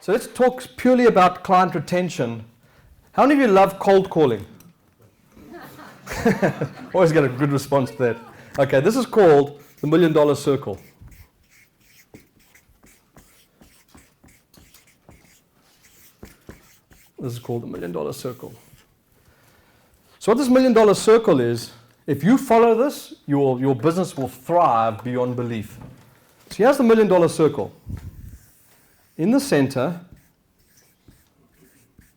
So let's talk purely about client retention. How many of you love cold calling? Always get a good response to that. Okay, this is called the $1 million circle. This is called the $1 million circle. So what this $1 million circle is, if you follow this, your business will thrive beyond belief. So here's the $1 million circle. In the center,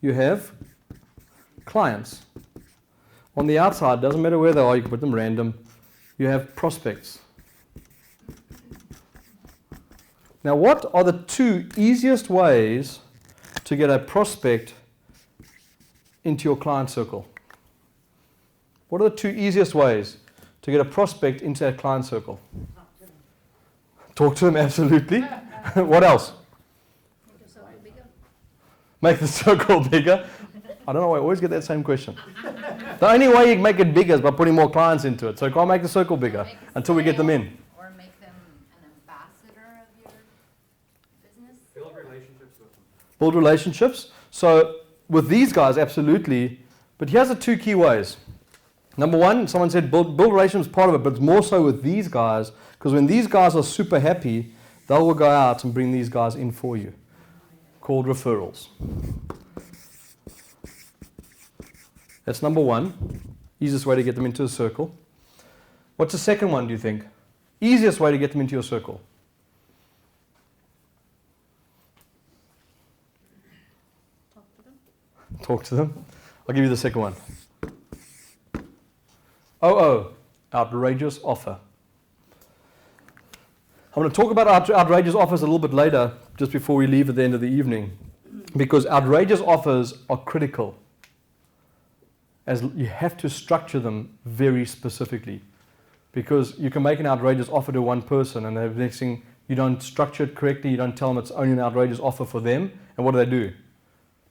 you have clients. On the outside, doesn't matter where they are, you can put them random, you have prospects. Now, what are the two easiest ways to get a prospect into your client circle? What are the two easiest ways to get a prospect into that client circle? Talk to them, absolutely. What else? Make the circle bigger. I don't know why I always get that same question. The only way you can make it bigger is by putting more clients into it. So you can't make the circle bigger until we get them in. Or make them an ambassador of your business. Build relationships with them. Build relationships. So with these guys, absolutely. But here's the two key ways. Number one, someone said build relationships is part of it, but it's more so with these guys, because when these guys are super happy, they will go out and bring these guys in for you, called referrals. That's number one, easiest way to get them into a circle. What's the second one, do you think? Easiest way to get them into your circle? Talk to them. I'll give you the second one. Outrageous offer. I'm going to talk about outrageous offers a little bit later, just before we leave at the end of the evening, because outrageous offers are critical. As you have to structure them very specifically, because you can make an outrageous offer to one person, and the next thing you don't structure it correctly, you don't tell them it's only an outrageous offer for them, and what do?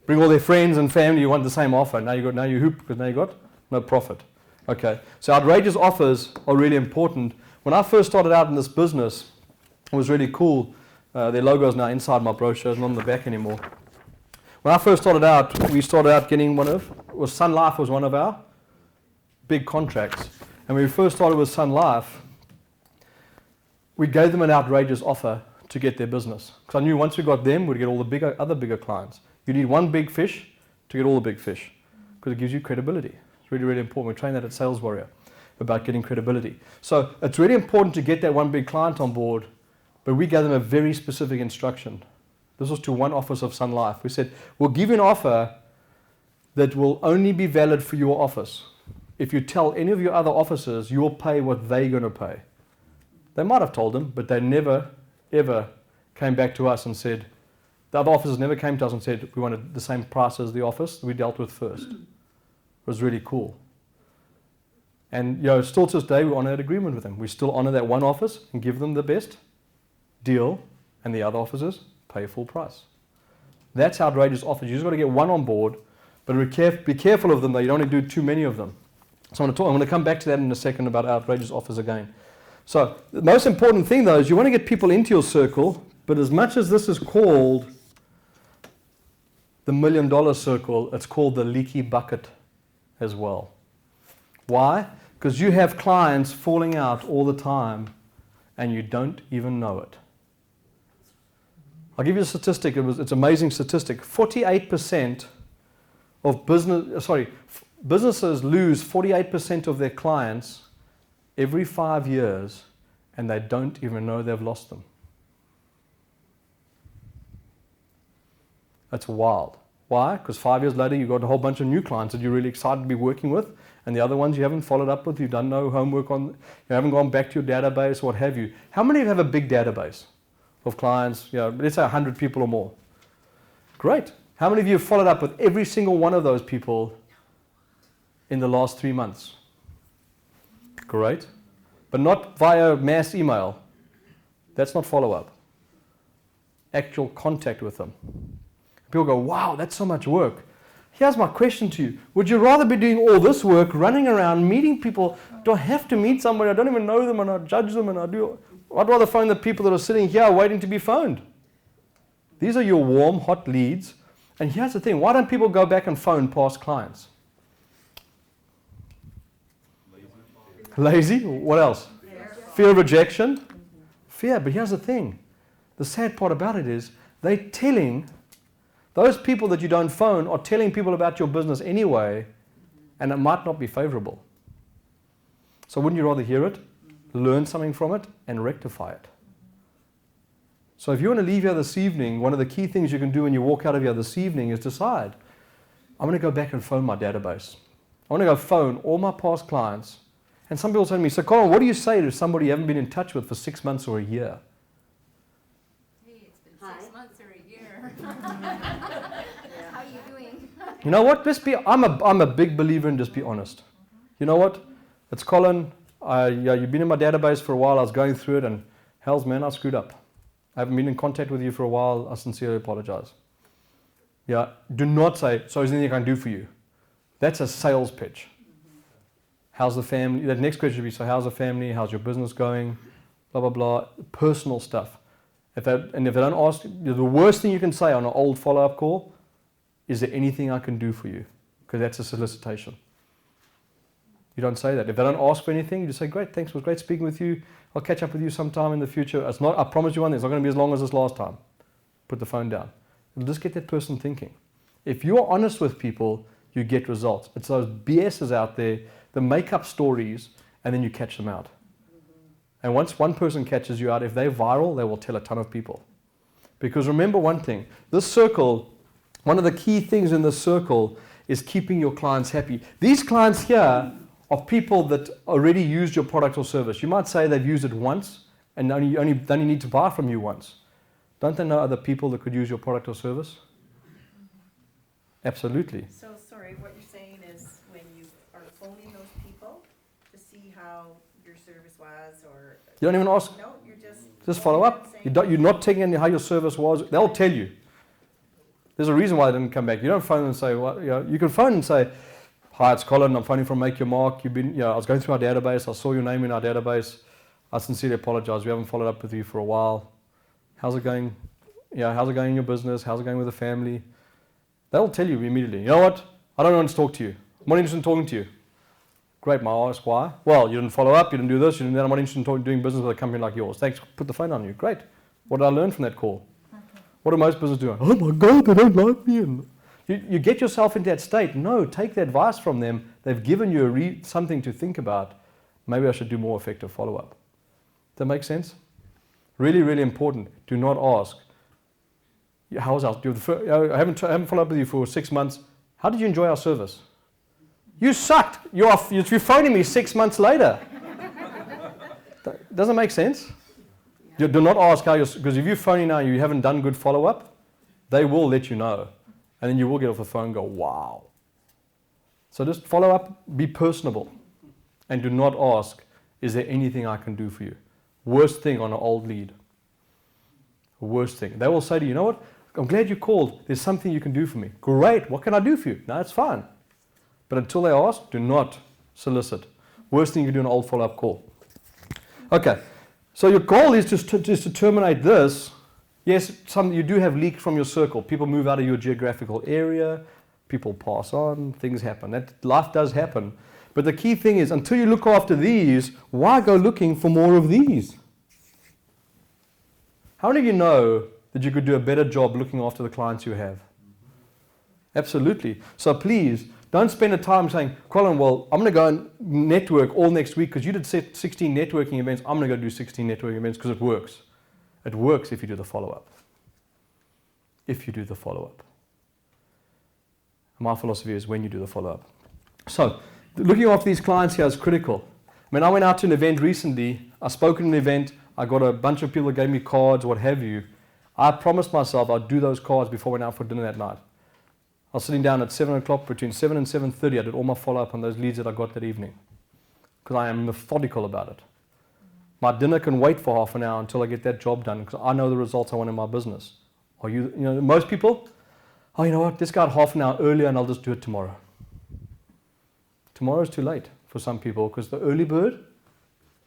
Bring all their friends and family, you want the same offer. Now you hoop, because now you got no profit. Okay, so outrageous offers are really important. When I first started out in this business, it was really cool. Their logo is now inside my brochure, it's not on the back anymore. When I first started out, we started out getting Sun Life was one of our big contracts. And when we first started with Sun Life, we gave them an outrageous offer to get their business. Because I knew once we got them, we'd get all the other bigger clients. You need one big fish to get all the big fish, because it gives you credibility. It's really, really important. We train that at Sales Warrior about getting credibility. So it's really important to get that one big client on board, but we gave them a very specific instruction. This was to one office of Sun Life. We said, we'll give you an offer that will only be valid for your office. If you tell any of your other offices, you'll pay what they're going to pay. They might have told them, but they never, ever came back to us and said, the other offices never came to us and said, we wanted the same price as the office we dealt with first. It was really cool. And still to this day, we honor that agreement with them. We still honor that one office and give them the best deal, and the other offices pay full price. That's outrageous offers. You just got to get one on board, but be careful of them, though. You don't want to do too many of them. So I'm going to come back to that in a second about outrageous offers again. So the most important thing, though, is you want to get people into your circle, but as much as this is called the $1 million circle, it's called the leaky bucket as well. Why? Because you have clients falling out all the time, and you don't even know it. I'll give you a statistic. It's an amazing statistic. 48% of businesses lose 48% of their clients every 5 years, and they don't even know they've lost them. That's wild. Why? Because 5 years later, you've got a whole bunch of new clients that you're really excited to be working with, and the other ones you haven't followed up with, you've done no homework on, you haven't gone back to your database, what have you. How many of you have a big database of clients, let's say 100 people or more? Great. How many of you have followed up with every single one of those people in the last 3 months? Great. But not via mass email. That's not follow-up. Actual contact with them. People go, wow, that's so much work. Here's my question to you. Would you rather be doing all this work, running around, meeting people? Do I have to meet somebody? I don't even know them, and I judge them, and I'd rather phone the people that are sitting here waiting to be phoned. These are your warm, hot leads. And here's the thing, why don't people go back and phone past clients? Lazy. What else? Fear of rejection. Fear. But here's the thing. The sad part about it is they're telling, those people that you don't phone are telling people about your business anyway, and it might not be favorable. So wouldn't you rather hear it, learn something from it, and rectify it? So if you want to leave here this evening, one of the key things you can do when you walk out of here this evening is decide, I'm going to go back and phone my database. I want to go phone all my past clients. And some people say to me, so Colin, what do you say to somebody you haven't been in touch with for 6 months or a year? Hey, it's been 6 months or a year. How are you doing? You know what? I'm a big believer in just be honest. You know what? It's Colin. You've been in my database for a while. I was going through it, and hells, man, I screwed up. I haven't been in contact with you for a while. I sincerely apologize. Yeah, do not say, so is there anything I can do for you? That's a sales pitch. How's the family? That next question should be, so how's the family? How's your business going? Blah, blah, blah. Personal stuff. If they don't ask, the worst thing you can say on an old follow-up call, is there anything I can do for you? Because that's a solicitation. You don't say that. If they don't ask for anything, you just say, great, thanks, it was great speaking with you. I'll catch up with you sometime in the future. It's not, I promise you one thing, it's not going to be as long as this last time. Put the phone down. It'll just get that person thinking. If you're honest with people, you get results. It's those BSs out there that make up stories, and then you catch them out. And once one person catches you out, if they're viral, they will tell a ton of people. Because remember one thing, this circle, one of the key things in this circle is keeping your clients happy. These clients here are people that already used your product or service. You might say they've used it once and only need to buy from you once. Don't they know other people that could use your product or service? Absolutely. So sorry, what you're saying is when you are phoning those people to see how your service was, or You don't even ask. no, you're just Follow up. saying, You're not taking any how your service was. They'll tell you. There's a reason why they didn't come back. You don't phone and say, well, you can phone and say, hi, it's Colin. I'm phoning from Make Your Mark. I was going through our database. I saw your name in our database. I sincerely apologize. We haven't followed up with you for a while. How's it going? How's it going in your business? How's it going with the family? They'll tell you immediately. You know what? I don't want to talk to you. I'm not interested in talking to you. Great. May I ask why? Well, you didn't follow up. You didn't do this. You didn't do that. I'm not interested in doing business with a company like yours. Thanks. Put the phone on you. Great. What did I learn from that call? What do most businesses do? Oh my God, they don't like me. And you get yourself into that state. No, take the advice from them. They've given you something to think about. Maybe I should do more effective follow-up. Does that make sense? Really, really important. Do not ask. How was our? I haven't followed up with you for 6 months. How did you enjoy our service? You sucked. You're phoning me 6 months later. Doesn't make sense. You do not ask how you're, because if you're phoning now and you haven't done good follow-up, they will let you know. And then you will get off the phone and go, wow. So just follow up, be personable, and do not ask, is there anything I can do for you? Worst thing on an old lead. Worst thing. They will say to you, you know what? I'm glad you called. There's something you can do for me. Great. What can I do for you? No, it's fine. But until they ask, do not solicit. Worst thing you can do on an old follow-up call. Okay. So your goal is just to terminate this. Yes, you do have leaks from your circle. People move out of your geographical area. People pass on. Things happen. Life does happen. But the key thing is, until you look after these, why go looking for more of these? How many of you know that you could do a better job looking after the clients you have? Absolutely. So please, don't spend the time saying, Colin, well, I'm going to go and network all next week because you did 16 networking events. I'm going to go do 16 networking events because it works. It works if you do the follow-up. If you do the follow-up. My philosophy is when you do the follow-up. So, looking after these clients here is critical. I mean, I went out to an event recently. I spoke at an event. I got a bunch of people that gave me cards, what have you. I promised myself I'd do those cards before I went out for dinner that night. I was sitting down at 7 o'clock, between 7 and 7:30. I did all my follow-up on those leads that I got that evening. Because I am methodical about it. My dinner can wait for half an hour until I get that job done because I know the results I want in my business. Most people, you know what, this got half an hour earlier and I'll just do it tomorrow. Tomorrow's too late for some people because the early bird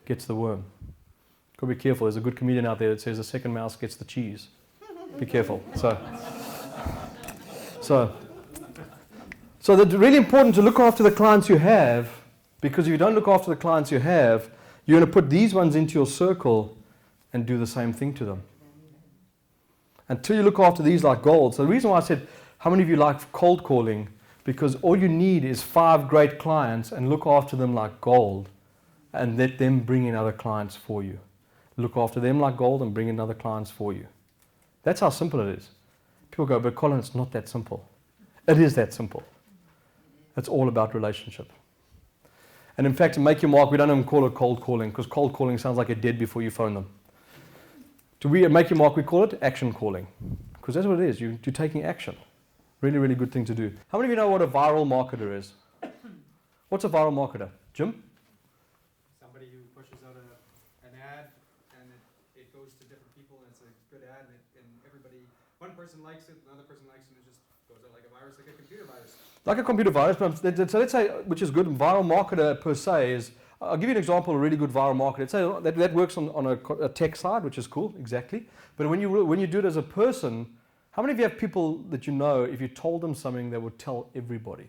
gets the worm. Got to be careful. There's a good comedian out there that says the second mouse gets the cheese. Be careful. So it's really important to look after the clients you have, because if you don't look after the clients you have, you're going to put these ones into your circle and do the same thing to them. Until you look after these like gold. So the reason why I said, how many of you like cold calling? Because all you need is 5 great clients and look after them like gold and let them bring in other clients for you. Look after them like gold and bring in other clients for you. That's how simple it is. People go, but Colin, it's not that simple. It is that simple. It's all about relationship. And in fact, to make your mark, we don't even call it cold calling, because cold calling sounds like you're dead before you phone them. To make your mark, we call it action calling, because that's what it is. You're taking action. Really, really good thing to do. How many of you know what a viral marketer is? What's a viral marketer? Jim? Somebody who pushes out an ad, and it goes to different people, and it's a good ad, and everybody, one person likes it, another person likes it, and it just goes out like a virus, like a computer virus. Like a computer virus, but so let's say, which is good, viral marketer per se is, I'll give you an example of a really good viral marketer. Let's say that works on a tech side, which is cool, exactly. But when you do it as a person, how many of you have people that you know, if you told them something, they would tell everybody?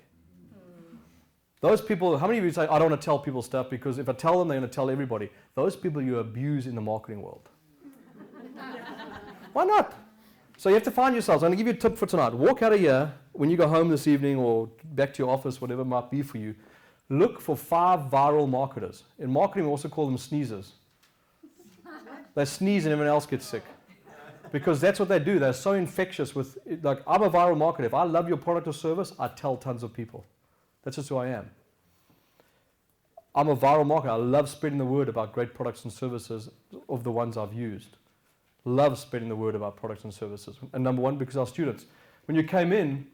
Those people, how many of you say, I don't want to tell people stuff because if I tell them, they're going to tell everybody? Those people you abuse in the marketing world. Why not? So you have to find yourselves. I'm going to give you a tip for tonight. Walk out of here, when you go home this evening or back to your office, whatever it might be for you, look for 5 viral marketers. In marketing, we also call them sneezers. They sneeze and everyone else gets sick. Because that's what they do. They're so infectious with, like, I'm a viral marketer. If I love your product or service, I tell tons of people. That's just who I am. I'm a viral marketer. I love spreading the word about great products and services of the ones I've used. Love spreading the word about products and services. And number one, because our students, when you came in,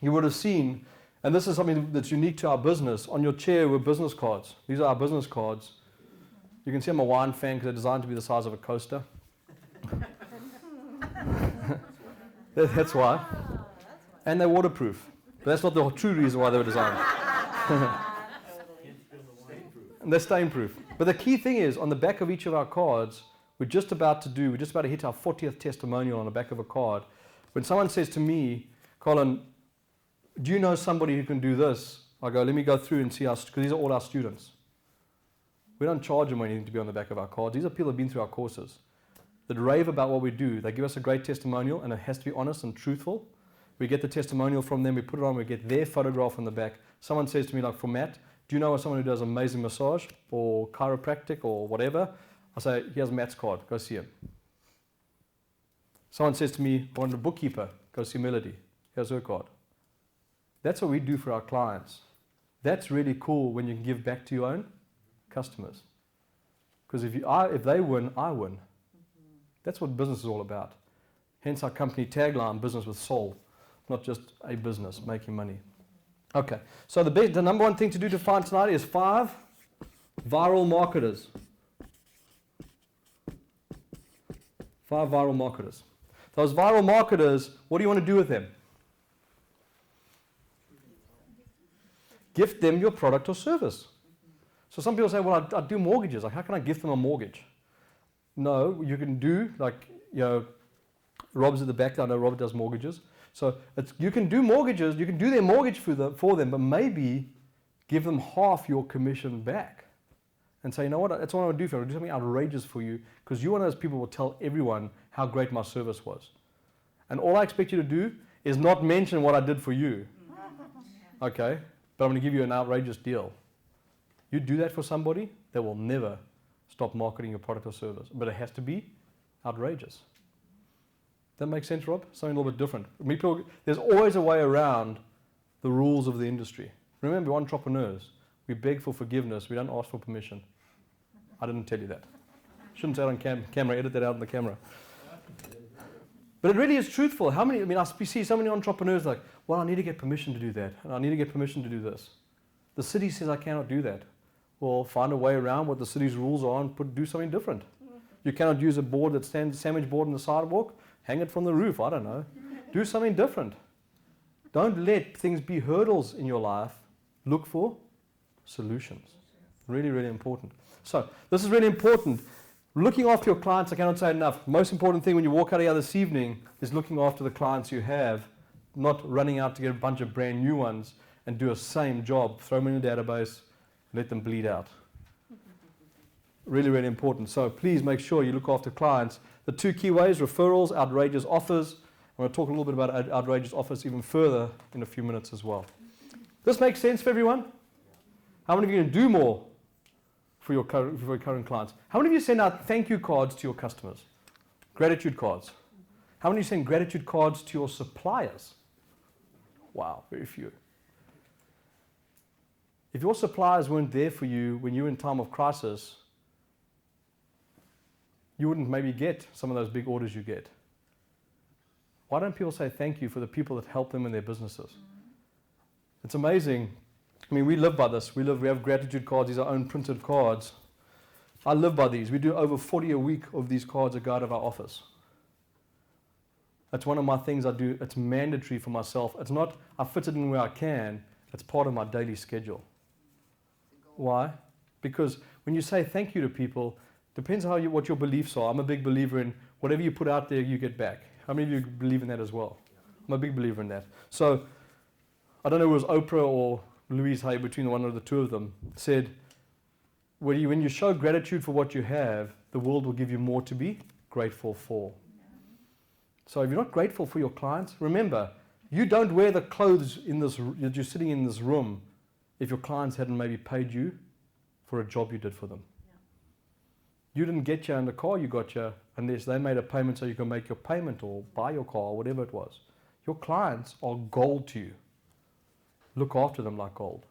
you would have seen, and this is something that's unique to our business, on your chair were business cards. These are our business cards. You can see I'm a wine fan because they're designed to be the size of a coaster. That's why. And they're waterproof. But that's not the true reason why they were designed. And they're stain proof. But the key thing is, on the back of each of our cards, we're just about to hit our 40th testimonial on the back of a card. When someone says to me, Colin, do you know somebody who can do this? I go, let me go through and see because these are all our students. We don't charge them anything to be on the back of our cards. These are people who have been through our courses that rave about what we do. They give us a great testimonial, and it has to be honest and truthful. We get the testimonial from them, we put it on, we get their photograph on the back. Someone says to me, like for Matt, do you know someone who does amazing massage or chiropractic or whatever? I say, here's Matt's card, go see him. Someone says to me, I want a bookkeeper, go see Melody, here's her card. That's what we do for our clients. That's really cool when you can give back to your own customers. Because if they win, I win. That's what business is all about. Hence our company tagline, business with soul, not just a business making money. Okay, so the number one thing to do to find tonight is 5 viral marketers. 5 viral marketers. Those viral marketers, what do you want to do with them? Gift them your product or service. So some people say, well, I do mortgages. Like, how can I gift them a mortgage? No, you can do, like, Rob's at the back. I know Rob does mortgages. So you can do mortgages. You can do their mortgage for them, but maybe give them half your commission back. And say, you know what, that's what I want to do for you. I'll do something outrageous for you because you're one of those people who will tell everyone how great my service was. And all I expect you to do is not mention what I did for you. Okay? But I'm going to give you an outrageous deal. You do that for somebody, they will never stop marketing your product or service. But it has to be outrageous. That makes sense, Rob? Something a little bit different. There's always a way around the rules of the industry. Remember, we're entrepreneurs. We beg for forgiveness. We don't ask for permission. I didn't tell you that. Shouldn't say it on camera. Edit that out on the camera. But it really is truthful. I see so many entrepreneurs like, well, I need to get permission to do that. And I need to get permission to do this. The city says I cannot do that. Well, find a way around what the city's rules are and do something different. You cannot use a board that stands, sandwich board on the sidewalk. Hang it from the roof. I don't know. Do something different. Don't let things be hurdles in your life. Look for solutions. Really, really important. So this is really important. Looking after your clients, I cannot say enough. Most important thing when you walk out of here this evening is looking after the clients you have, not running out to get a bunch of brand new ones and do a same job, throw them in a database, let them bleed out. Really, really important. So please make sure you look after clients. The two key ways, referrals, outrageous offers. I'm going to talk a little bit about outrageous offers even further in a few minutes as well. This makes sense for everyone? How many of you can do more for your current clients? How many of you send out thank you cards to your customers? Gratitude cards. How many of you send gratitude cards to your suppliers? Wow, very few. If your suppliers weren't there for you when you were in time of crisis, you wouldn't maybe get some of those big orders you get. Why don't people say thank you for the people that help them in their businesses? It's amazing. I mean, we live by this. We have gratitude cards. These are our own printed cards. I live by these. We do over 40 a week of these cards that go out of our office. That's one of my things I do. It's mandatory for myself. It's not, I fit it in where I can. It's part of my daily schedule. Why? Because when you say thank you to people, depends on what your beliefs are. I'm a big believer in whatever you put out there, you get back. How many of you believe in that as well? I'm a big believer in that. So, I don't know if it was Oprah or Louise Hay, between one of the two of them, said, when you show gratitude for what you have, the world will give you more to be grateful for. So if you're not grateful for your clients, remember, you don't wear the clothes that you're sitting in this room if your clients hadn't maybe paid you for a job you did for them. You didn't get you in the car you got you unless they made a payment so you can make your payment or buy your car or whatever it was. Your clients are gold to you. Look after them like gold.